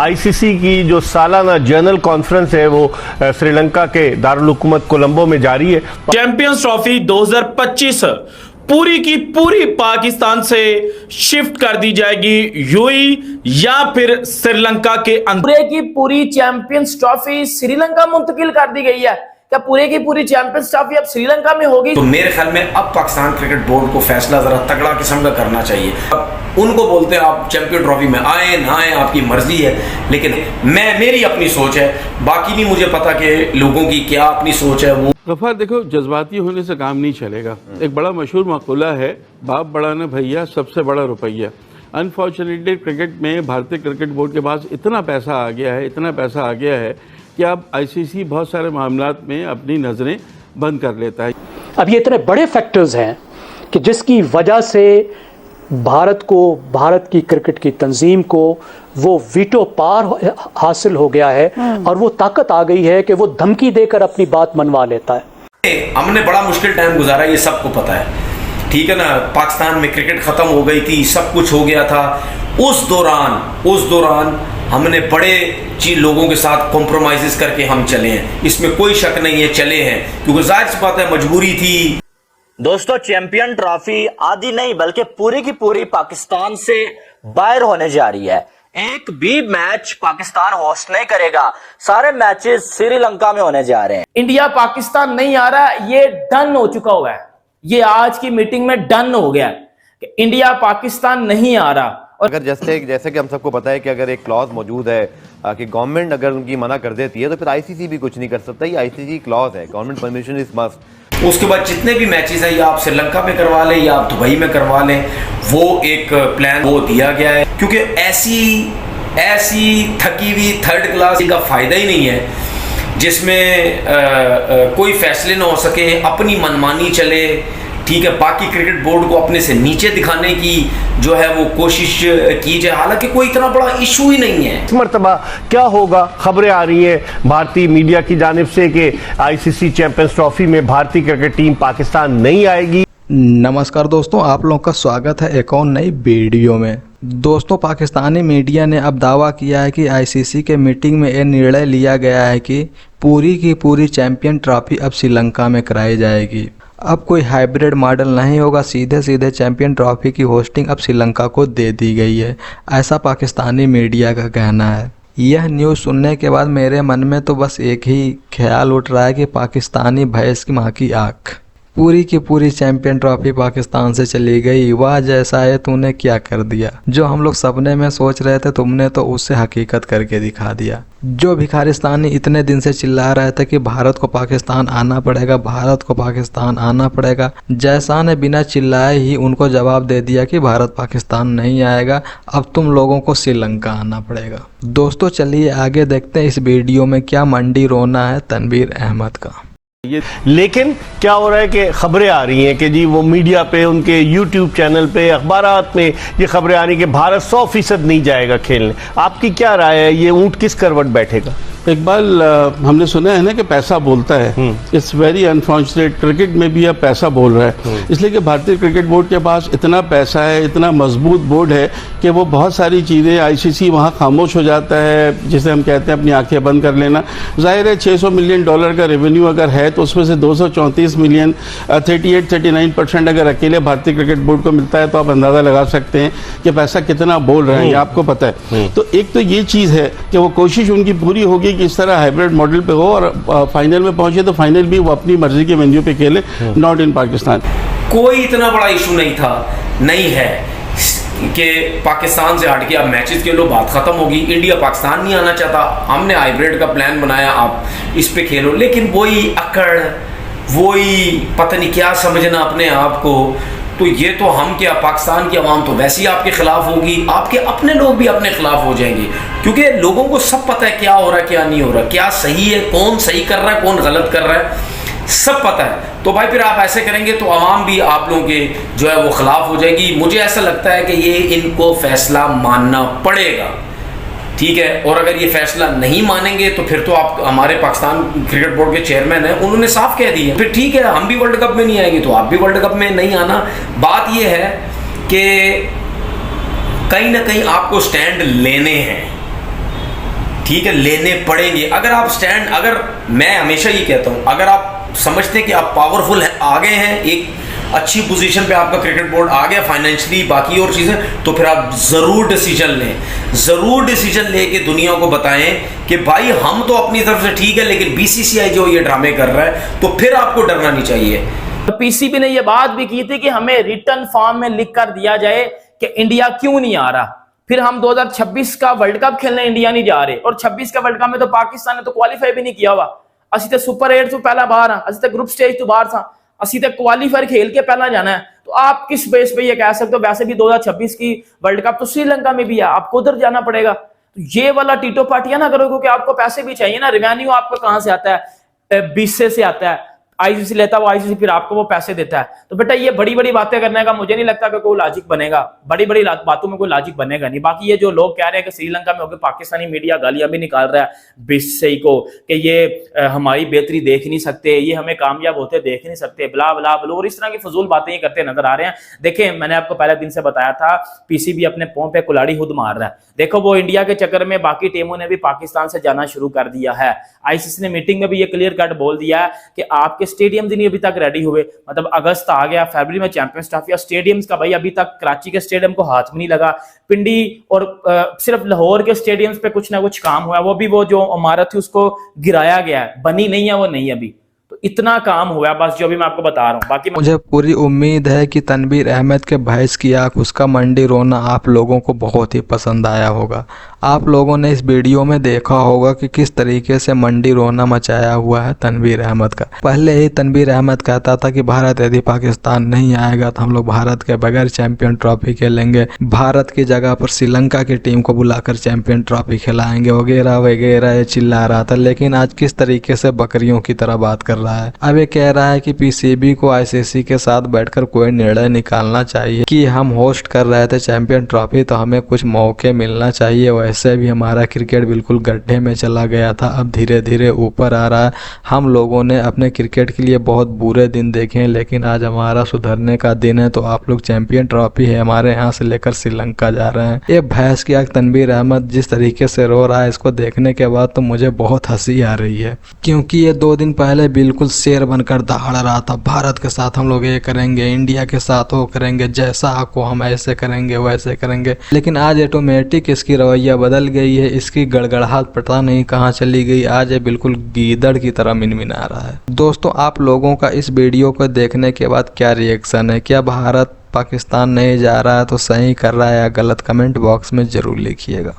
ICC की जो सालाना जनरल कॉन्फ्रेंस है वो श्रीलंका के दारुल हुकूमत कोलंबो में जारी है। चैंपियंस ट्रॉफी 2025 पूरी की पूरी पाकिस्तान से शिफ्ट कर दी जाएगी यूएई या फिर श्रीलंका के अंदर। पूरे की पूरी चैंपियंस ट्रॉफी श्रीलंका मुंतकिल कर दी गई है। क्या पूरे की पूरी चैंपियंस ट्रॉफी अब श्रीलंका में होगी? तो मेरे ख्याल में अब पाकिस्तान क्रिकेट बोर्ड को फैसला जरा तगड़ा किस्म का करना चाहिए। अब उनको बोलते हैं आप चैंपियन ट्रॉफी में आए ना आए आपकी मर्जी है, लेकिन मेरी अपनी सोच है, बाकी नहीं मुझे पता कि लोगों की क्या अपनी सोच है। वो गफ्फार देखो, जज्बाती होने से काम नहीं चलेगा। एक बड़ा मशहूर मक़ूला है, बाप बड़ा न भैया सबसे बड़ा रुपया। अनफॉर्चुनेटली क्रिकेट में भारतीय क्रिकेट बोर्ड के पास इतना पैसा आ गया है कि अब आईसीसी बहुत सारे मामलात में अपनी नज़रें बंद कर लेता है। अब ये इतने बड़े फैक्टर्स हैं कि जिसकी वजह से भारत की क्रिकेट की तंजीम को वो वीटो पार हासिल हो गया है और वो ताकत आ गई है कि वो धमकी देकर अपनी बात मनवा लेता है। हमने बड़ा मुश्किल टाइम गुजारा, ये सबको पता है, ठीक है ना। पाकिस्तान में क्रिकेट खत्म हो गई थी, सब कुछ हो गया था। उस दौरान हमने बड़े लोगों के साथ कॉम्प्रोमाइज़ करके हम चले हैं, इसमें कोई शक नहीं है, चले हैं, क्योंकि जाहिर सी बात है मजबूरी थी। दोस्तों, चैंपियन ट्रॉफी आधी नहीं बल्कि पूरी की पूरी पाकिस्तान से बाहर होने जा रही है। एक भी मैच पाकिस्तान होस्ट नहीं करेगा, सारे मैचेस श्रीलंका में होने जा रहे हैं। इंडिया पाकिस्तान नहीं आ रहा, ये डन हो चुका हुआ है। ये आज की मीटिंग में डन हो गया कि इंडिया पाकिस्तान नहीं आ रहा। और अगर जैसे कि हम सबको पता है कि अगर एक क्लॉज मौजूद है कि गवर्नमेंट अगर उनकी मना कर देती है तो फिर आईसीसी भी कुछ नहीं कर सकता। ये आईसीसी क्लॉज है, गवर्नमेंट परमिशन इज मस्ट। उसके बाद जितने भी मैचेस हैं या आप श्रीलंका में करवा लें या आप दुबई में करवा लें, वो एक प्लान वो दिया गया है, क्योंकि ऐसी थकी हुई थर्ड क्लास का फायदा ही नहीं है जिसमें कोई फैसले ना हो सके, अपनी मनमानी चले, ठीक है। बाकी क्रिकेट बोर्ड को अपने से नीचे दिखाने की जो है वो कोशिश की जाए, हालांकि कोई इतना बड़ा इशू ही नहीं है। इस मरतबा क्या होगा? खबरें आ रही हैं भारतीय मीडिया की जानिब से कि आईसीसी चैंपियंस ट्रॉफी में भारतीय क्रिकेट टीम पाकिस्तान नहीं आएगी। नमस्कार दोस्तों, आप लोगों का स्वागत है एक और नई वीडियो में। दोस्तों, पाकिस्तानी मीडिया ने अब दावा किया है कि आईसीसी के मीटिंग में यह निर्णय लिया गया है कि पूरी की पूरी चैंपियन ट्रॉफी अब श्रीलंका में कराई जाएगी। अब कोई हाइब्रिड मॉडल नहीं होगा, सीधे चैंपियन ट्रॉफी की होस्टिंग अब श्रीलंका को दे दी गई है, ऐसा पाकिस्तानी मीडिया का कहना है। यह न्यूज़ सुनने के बाद मेरे मन में तो बस एक ही ख्याल उठ रहा है कि पाकिस्तानी भैंस की माँ की आँख। पूरी की पूरी चैंपियन ट्रॉफी पाकिस्तान से चली गई, वाह जैसा है तूने क्या कर दिया। जो हम लोग सपने में सोच रहे थे तुमने तो उससे हकीकत करके दिखा दिया। जो भिखारिस्तानी इतने दिन से चिल्ला रहे थे कि भारत को पाकिस्तान आना पड़ेगा, भारत को पाकिस्तान आना पड़ेगा, जैसा ने बिना चिल्लाए ही उनको जवाब दे दिया कि भारत पाकिस्तान नहीं आएगा, अब तुम लोगों को श्रीलंका आना पड़ेगा। दोस्तों चलिए आगे देखते हैं इस वीडियो में क्या मंडी रोना है तनवीर अहमद का। लेकिन क्या हो रहा है कि खबरें आ रही हैं कि जी वो मीडिया पे, उनके यूट्यूब चैनल पे, अखबारात में ये खबरें आ रही कि भारत 100% नहीं जाएगा खेलने। आपकी क्या राय है? ये ऊंट किस करवट बैठेगा? इकबाल, हमने सुना है ना कि पैसा बोलता है। इट्स वेरी अनफॉर्चुनेट, क्रिकेट में भी अब पैसा बोल रहा है, इसलिए कि भारतीय क्रिकेट बोर्ड के पास इतना पैसा है, इतना मजबूत बोर्ड है कि वो बहुत सारी चीज़ें, आईसीसी वहाँ खामोश हो जाता है, जिसे हम कहते हैं अपनी आंखें बंद कर लेना। जाहिर है $600 मिलियन का रेवेन्यू अगर है तो उसमें से 234 मिलियन 38-39% अगर अकेले भारतीय क्रिकेट बोर्ड को मिलता है तो आप अंदाज़ा लगा सकते हैं कि पैसा कितना बोल रहे हैं, ये आपको पता है। तो एक तो ये चीज़ है कि वो कोशिश उनकी पूरी होगी कि इस तरह हाइब्रिड मॉडल पे हो और फाइनल में पहुंचे तो फाइनल भी वो अपनी मर्जी के वेन्यू पे खेले, नॉट इन पाकिस्तान। कोई इतना बड़ा इशू नहीं है कि पाकिस्तान से हट के आप मैचेस खेलो, बात खत्म होगी। इंडिया पाकिस्तान नहीं आना चाहता, हमने हाइब्रिड का प्लान बनाया, आप इस पे खेलो, लेकिन वही अकड़, वही पता नहीं क्या समझना अपने आप को। तो ये तो हम क्या, पाकिस्तान की आवाम तो वैसे ही आपके खिलाफ होगी, आपके अपने लोग भी अपने खिलाफ हो जाएंगे, क्योंकि लोगों को सब पता है क्या हो रहा है क्या नहीं हो रहा, क्या सही है, कौन सही कर रहा है, कौन गलत कर रहा है, सब पता है। तो भाई फिर आप ऐसे करेंगे तो आवाम भी आप लोगों के जो है वो खिलाफ हो जाएगी। मुझे ऐसा लगता है कि ये इनको फैसला मानना पड़ेगा, ठीक है। और अगर ये फैसला नहीं मानेंगे तो फिर तो आप, हमारे पाकिस्तान क्रिकेट बोर्ड के चेयरमैन हैं, उन्होंने साफ कह दिया, फिर ठीक है हम भी वर्ल्ड कप में नहीं आएंगे तो आप भी वर्ल्ड कप में नहीं आना। बात ये है कि कहीं ना कहीं आपको स्टैंड लेने हैं, ठीक है, लेने पड़ेंगे। अगर आप स्टैंड, अगर मैं हमेशा ये कहता हूं, अगर आप समझते हैं कि आप पावरफुल है, आ गए हैं, एक अच्छी पोजीशन पे आपका क्रिकेट बोर्ड आ गया फाइनेंशियली, बाकी और चीज़ें, तो फिर आप ज़रूर डिसीजन लें, ज़रूर डिसीजन लेके दुनिया को बताएं कि भाई हम तो अपनी तरफ से ठीक है, लेकिन बीसीसीआई जो ये ड्रामे कर रहा है, तो फिर आपको डरना नहीं चाहिए। पीसीबी ने ये बात भी की थी कि हमें रिटर्न फॉर्म में लिख कर दिया जाए कि इंडिया क्यों नहीं आ रहा। फिर हम 2026 का वर्ल्ड कप खेलने इंडिया नहीं जा रहे, और 26 का वर्ल्ड कप में तो पाकिस्तान ने तो क्वालिफाई भी नहीं किया हुआ। असि तो सुपर 8 तो पहला बाहर, असि तो ग्रुप स्टेज तो बाहर था, असि तो क्वालिफायर खेल के पहला जाना है। तो आप किस बेस पे ये कह सकते हो? वैसे भी 2026 की वर्ल्ड कप तो श्रीलंका में भी है, आपको उधर जाना पड़ेगा। तो ये वाला टीटो पाटिया ना करो, क्योंकि आपको पैसे भी चाहिए ना। रेवेन्यू आपको कहां से आता है? बीसे से आता है, आईसीसी लेता है, वो आईसीसी फिर आपको वो पैसे देता है। तो बेटा ये बड़ी बड़ी बातें करने का मुझे नहीं लगता कि कोई लॉजिक बनेगा, बड़ी बड़ी बातों में कोई लॉजिक बनेगा नहीं। बाकी ये जो लोग कह रहे हैं कि श्रीलंका में होकर पाकिस्तानी मीडिया गालियां भी निकाल रहा है बीसीसीआई को कि ये हमारी बेहतरी देख नहीं सकते, ये हमें कामयाब होते देख नहीं सकते, ब्ला ब्ला ब्लो, और इस तरह की फजूल बातें ये करते नजर आ रहे हैं। देखें, मैंने आपको पहले दिन से बताया था, पीसीबी अपने पांव पे कुल्हाड़ी खुद मार रहा है। देखो, वो इंडिया के चक्कर में बाकी टीमों ने भी पाकिस्तान से जाना शुरू कर दिया है। आईसीसी ने मीटिंग में भी ये क्लियर कट बोल दिया है कि आपके स्टेडियम नहीं अभी तक रेडी हुए, मतलब अगस्त आ गया, फरवरी में चैंपियंस ट्रॉफी, और स्टेडियम्स का भाई अभी तक कराची के स्टेडियम को हाथ में नहीं लगा। पिंडी और सिर्फ लाहौर के स्टेडियम्स पे कुछ ना कुछ काम हुआ, वो भी वो जो इमारत थी उसको गिराया गया है, बनी नहीं है, वो नहीं अभी। तो इतना काम हुआ बस, जो भी मैं आपको बता रहा हूँ। बाकी मुझे पूरी उम्मीद है कि तनवीर अहमद के भैंस की आंख, उसका मंडी रोना आप लोगों को बहुत ही पसंद आया होगा। आप लोगों ने इस वीडियो में देखा होगा कि किस तरीके से मंडी रोना मचाया हुआ है तनवीर अहमद का। पहले ही तनवीर अहमद कहता था कि भारत यदि पाकिस्तान नहीं आएगा तो हम लोग भारत के बगैर चैंपियन ट्रॉफी खेलेंगे, भारत की जगह पर श्रीलंका की टीम को बुलाकर चैंपियन ट्रॉफी खिलाएंगे, वगैरह वगैरह ये चिल्ला रहा था। लेकिन आज किस तरीके से बकरियों की तरह बात कर रहा है। अब ये कह रहा है कि पीसीबी को आईसीसी के साथ बैठकर कोई निर्णय निकालना चाहिए कि हम होस्ट कर रहे थे चैंपियन ट्रॉफी तो हमें कुछ मौके मिलना चाहिए, वैसे भी हमारा क्रिकेट बिल्कुल गड्ढे में चला गया था, अब धीरे धीरे ऊपर आ रहा है। हम लोगों ने अपने क्रिकेट के लिए बहुत बुरे दिन देखे हैं, लेकिन आज हमारा सुधरने का दिन है। तो आप लोग चैंपियन ट्रॉफी है हमारे यहाँ से लेकर श्रीलंका जा रहे हैं। ये भैंस की आंख तनवीर अहमद जिस तरीके से रो रहा है, इसको देखने के बाद तो मुझे बहुत हंसी आ रही है, क्योंकि ये 2 दिन पहले बिल्कुल शेर बनकर दहाड़ रहा था, भारत के साथ हम लोग ये करेंगे, इंडिया के साथ वो करेंगे, जैसा आपको हम ऐसे करेंगे वैसे करेंगे। लेकिन आज ऑटोमेटिक इसकी रवैया बदल गई है, इसकी गड़गड़ाहट पता नहीं कहाँ चली गई। आज ये बिल्कुल गीदड़ की तरह मिनमिना रहा है। दोस्तों, आप लोगों का इस वीडियो को देखने के बाद क्या रिएक्शन है? क्या भारत पाकिस्तान नहीं जा रहा है तो सही कर रहा है या गलत? कमेंट बॉक्स में जरूर लिखिएगा।